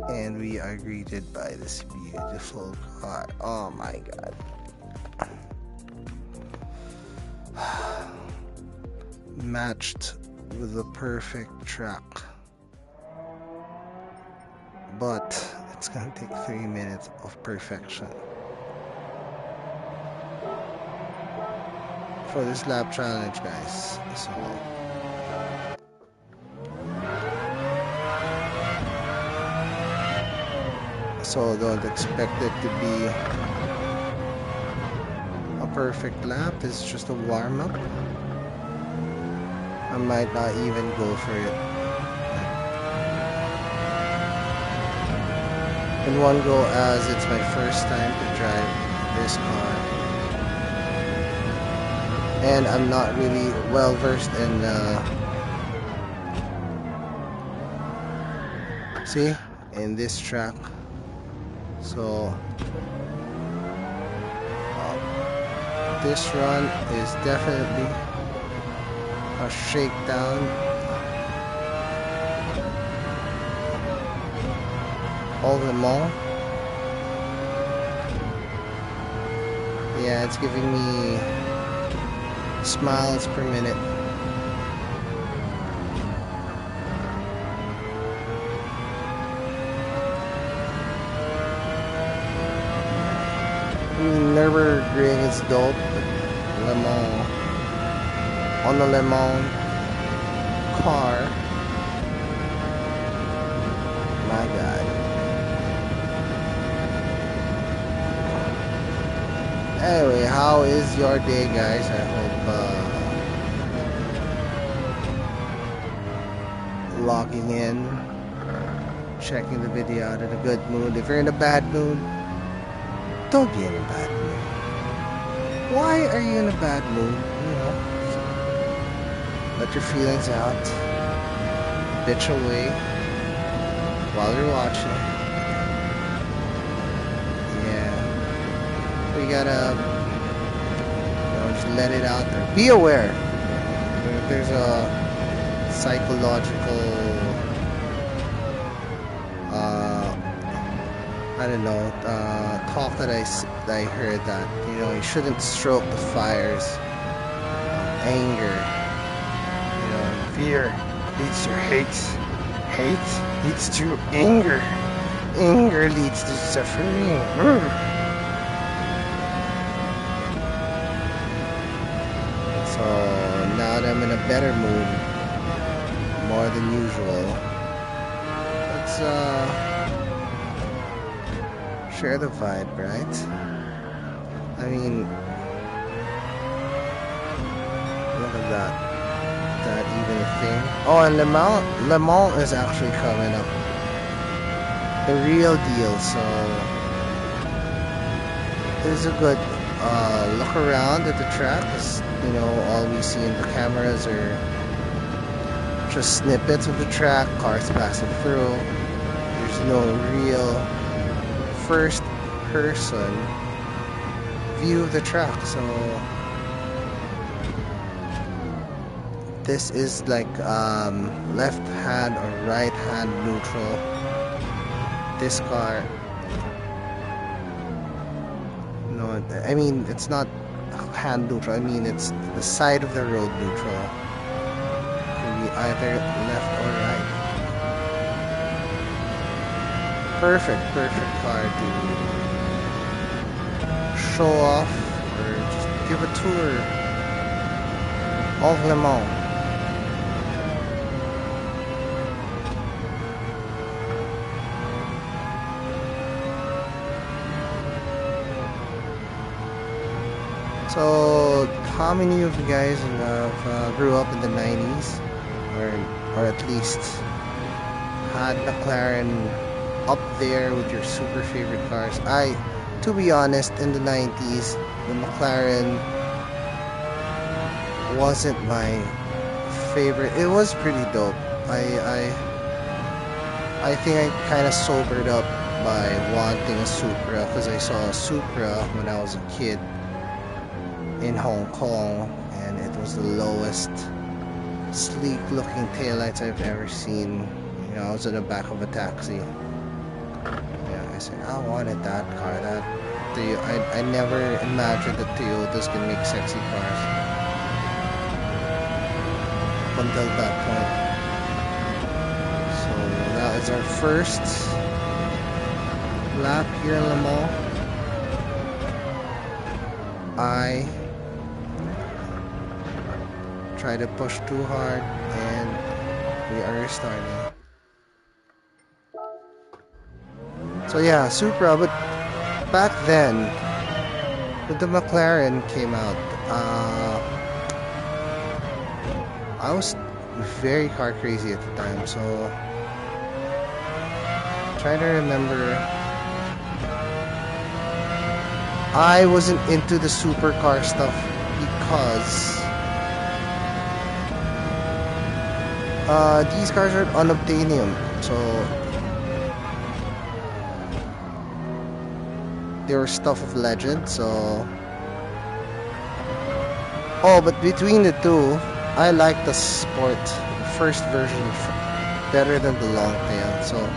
And we are greeted by this beautiful car. Oh my god. Matched with the perfect track. But it's gonna take 3 minutes of perfection. For this lap challenge, guys. So don't expect it to be a perfect lap. It's just a warm-up. I might not even go for it in one go, as it's my first time to drive this car. And I'm not really well versed in in this track. So this run is definitely a shakedown. All Lemans. Yeah, it's giving me smiles per minute. Nürburgring is dope, but Lemans, on the Lemans car, my god. Anyway, how is your day, guys? I hope logging in, checking the video out in a good mood. If you're in a bad mood, don't be in a bad mood. Why are you in a bad mood? You know, let your feelings out, bitch away while you're watching. Yeah, we gotta, just let it out there. Be aware. There's a psychological, I don't know, talk that I heard that, you shouldn't stroke the fires of anger. Fear leads to hate. Hate leads to anger. Anger leads to suffering. So now that I'm in a better mood, more than usual, let's share the vibe, right? I mean, look at that. That even a thing. Oh, and Lemans is actually coming up. The real deal, so this is a good look around at the track, because all we see in the cameras are just snippets of the track, cars passing through. There's no real first person view of the track, so this is like left hand or right hand neutral. This car, no, I mean it's not hand neutral, I mean it's the side of the road neutral. Can be either left or right. Perfect car to show off or just give a tour of Lemans. So, how many of you guys grew up in the 90s, or at least had McLaren up there with your super favorite cars? To be honest, in the 90s, the McLaren wasn't my favorite. It was pretty dope. I think I kind of sobered up by wanting a Supra, because I saw a Supra when I was a kid in Hong Kong, and it was the lowest sleek looking taillights I've ever seen. I was in the back of a taxi Yeah, I said I wanted that car. I never imagined that Toyotas can make sexy cars up until that point. So that is our first lap here in Le Mans. I try to push too hard and we are restarting. So yeah, Supra, but back then, when the McLaren came out, I was very car crazy at the time, so trying to remember. I wasn't into the supercar stuff because these cars are unobtainium, so they were stuff of legend. So but between the two, I like the sport first version better than the long tail. So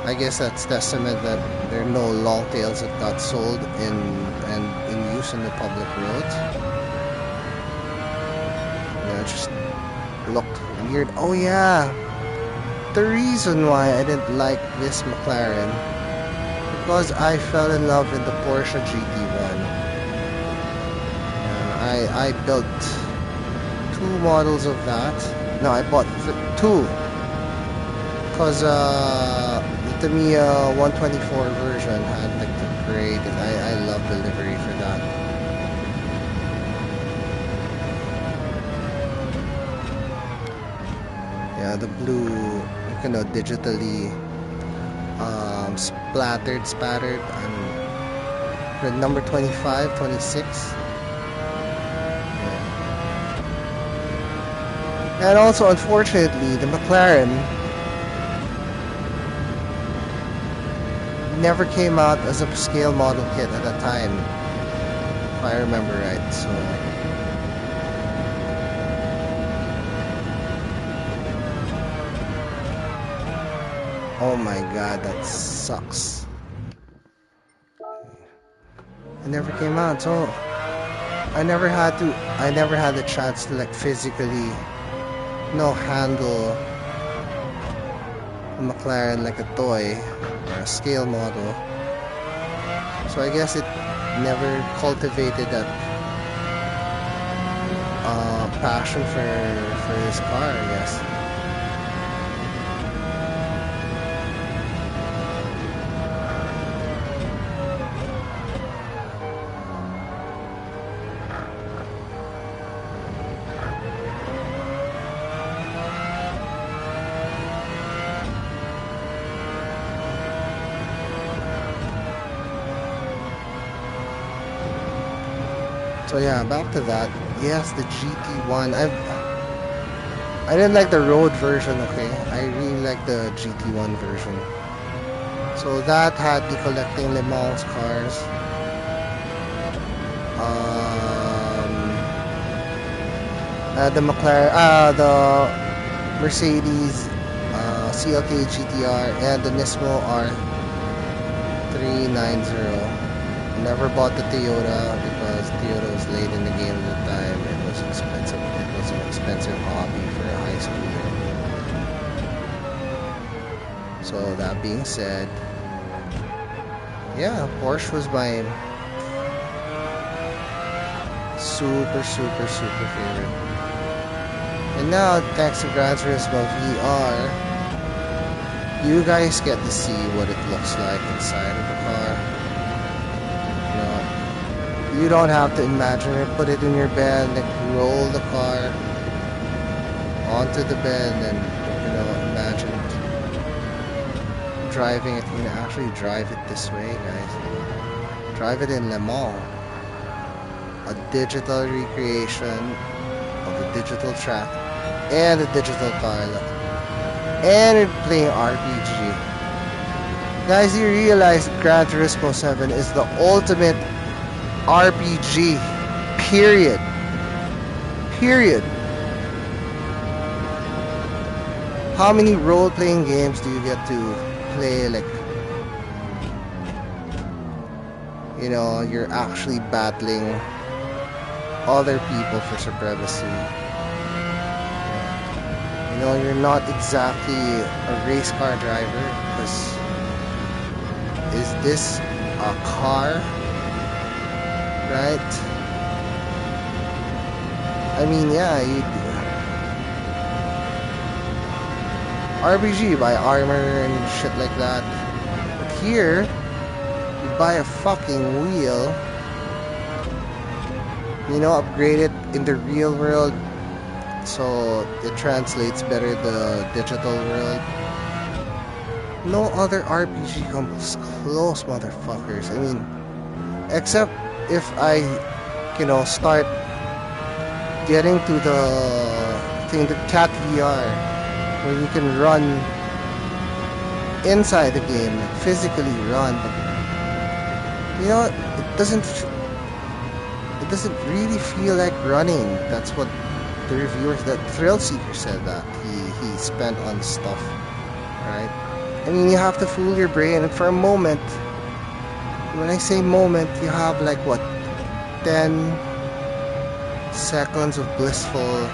I guess that's testament that there are no long tails that got sold in use in the public roads. Yeah, it just looked weird. Oh yeah, the reason why I didn't like this McLaren, because I fell in love with the Porsche GT1. I built 2 models of that. No, I bought 2. Because the Tamiya 124 version had like the gray, and I love the livery for that. Yeah, the blue, you know, digitally spattered on the number 25, 26. Yeah. And also, unfortunately, the McLaren never came out as a scale model kit at that time, if I remember right. So oh my god, that sucks. It never came out, so I never had the chance to like physically, handle a McLaren like a toy or a scale model. So I guess it never cultivated that passion for this car, I guess. So yeah, back to that. Yes, the GT1. I didn't like the road version, okay? I really like the GT1 version. So that had me collecting Lemans cars. The McLaren, the Mercedes CLK GTR, and the Nismo R390. Never bought the Toyota because Toyota was late in the game at the time. It was expensive. It was an expensive hobby for a high schooler. So that being said, yeah, Porsche was my super favorite. And now, thanks to Gran Turismo VR, you guys get to see what it looks like inside of the car. You don't have to imagine it. Put it in your bed, like roll the car onto the bed, and imagine driving it. You can actually drive it this way, guys. Drive it in Le Mans, a digital recreation of the digital track and the digital car, and it's playing RPG. Guys, you realize Gran Turismo 7 is the ultimate RPG, period. How many role-playing games do you get to play like, you know, you're actually battling other people for supremacy. You know, you're not exactly a race car driver, because is this a car? Right? I mean, yeah, you RPG, buy armor and shit like that. But here, you buy a fucking wheel, you know, upgrade it in the real world so it translates better the digital world. No other RPG comes close, motherfuckers. I mean, except if I, you know, start getting to the thing, the Cat VR, where you can run inside the game, like physically run. But, you know, it doesn't really feel like running. That's what the reviewers, that Thrill Seeker, said that he spent on stuff, right? I mean, you have to fool your brain, and for a moment, when I say moment, you have like what, 10 seconds of blissful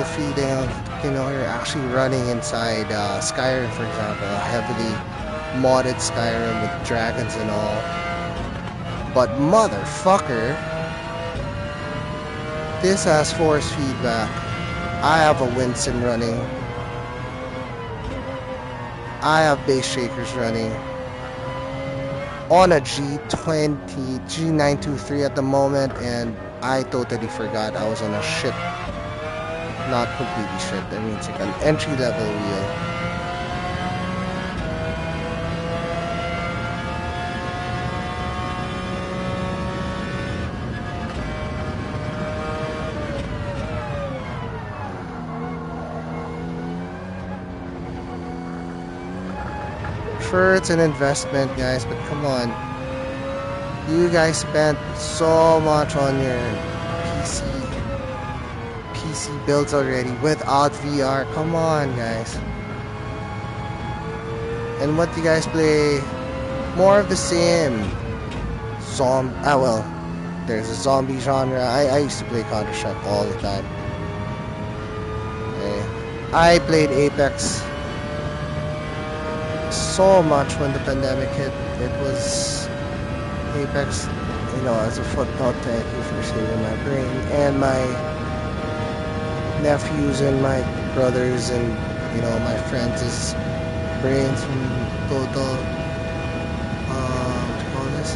feeling of, you know, you're actually running inside Skyrim, for example, a heavily modded Skyrim with dragons and all. But motherfucker, this has force feedback. I have a Windsim running. I have bass shakers running on a G923 at the moment, and I totally forgot I was on a shit. Not completely shit. I mean, it's like an entry-level wheel. Sure, it's an investment, guys, but come on. You guys spent so much on your PC builds already without VR. Come on, guys. And what do you guys play? More of the same. Well, there's a zombie genre. I used to play Counter-Strike all the time. Okay. I played Apex so much when the pandemic hit. It was Apex, you know, as a footnote. Thank you for saving my brain and my nephews and my brothers and, you know, my friends' brains from total what do you call this,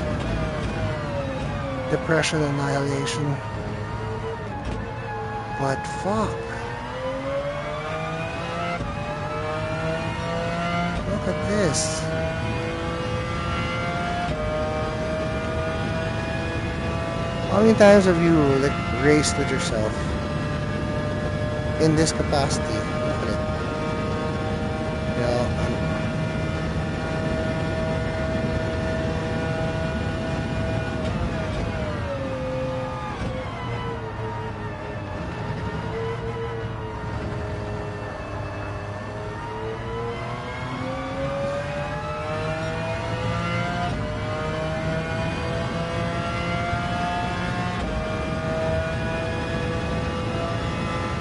depression annihilation. But fuck, look at this. How many times have you like raced with yourself in this capacity? Look at it.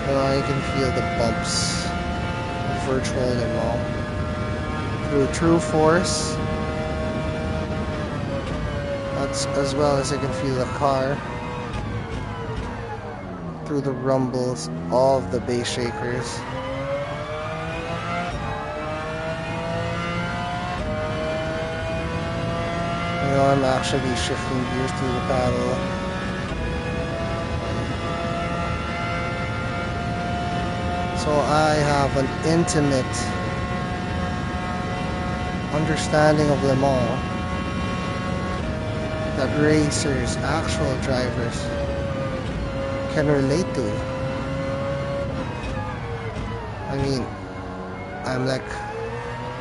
You know, you can feel the bumps of virtual and all through true force. That's as well as I can feel the car through the rumbles of the bass shakers. You know, I'm actually shifting gears through the paddle. So I have an intimate understanding of Le Mans that racers, actual drivers, can relate to. I mean, I'm like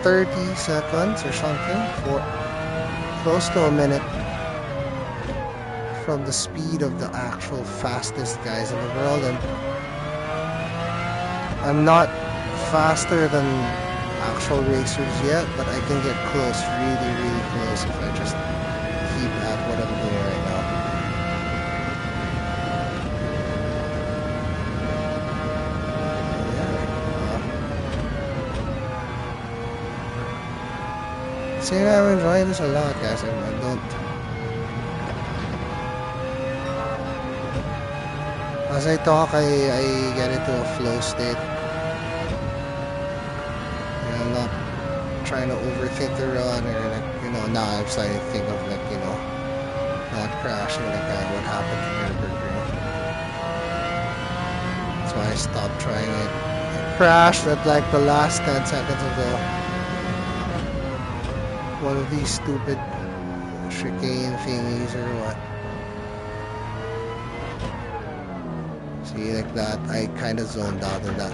30 seconds or something, for close to a minute from the speed of the actual fastest guys in the world, and I'm not faster than actual racers yet, but I can get close, really, really close if I just keep at what I'm doing right now. Yeah. See, I'm enjoying this a lot, guys. I don't. As I talk, I get into a flow state. And I'm not trying to overthink the run or like, you know, now I'm starting to think of like, you know, not crashing like what happened to Nürburgring. That's why I stopped trying it. I crashed at like the last 10 seconds of one of these stupid chicane thingies or what. See, like that, I kind of zoned out of that.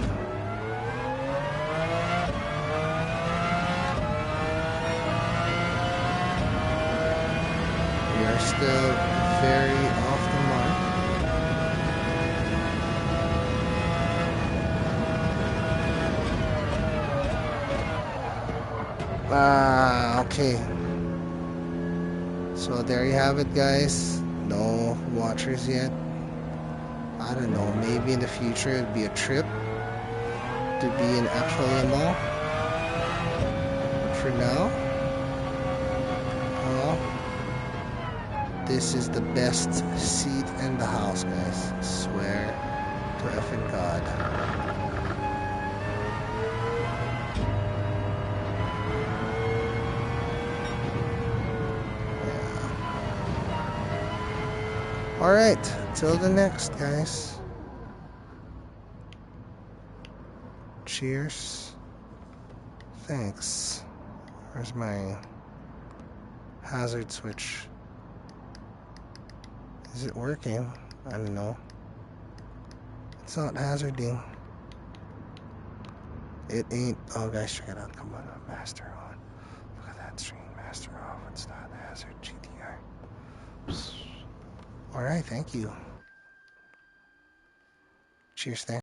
We are still very off the mark. Okay. So there you have it, guys. No watchers yet. I don't know, maybe in the future it'd be a trip to be in actual Lemans. But for now, this is the best seat in the house, guys. I swear to effing God. Yeah. Alright, till the next, guys. Cheers. Thanks. Where's my hazard switch? Is it working? I don't know. It's not hazarding. It ain't. Oh, guys, check it out. Come on, master on. Look at that screen. Master off. It's not hazard. GTR. Alright, thank you. Cheers, thanks.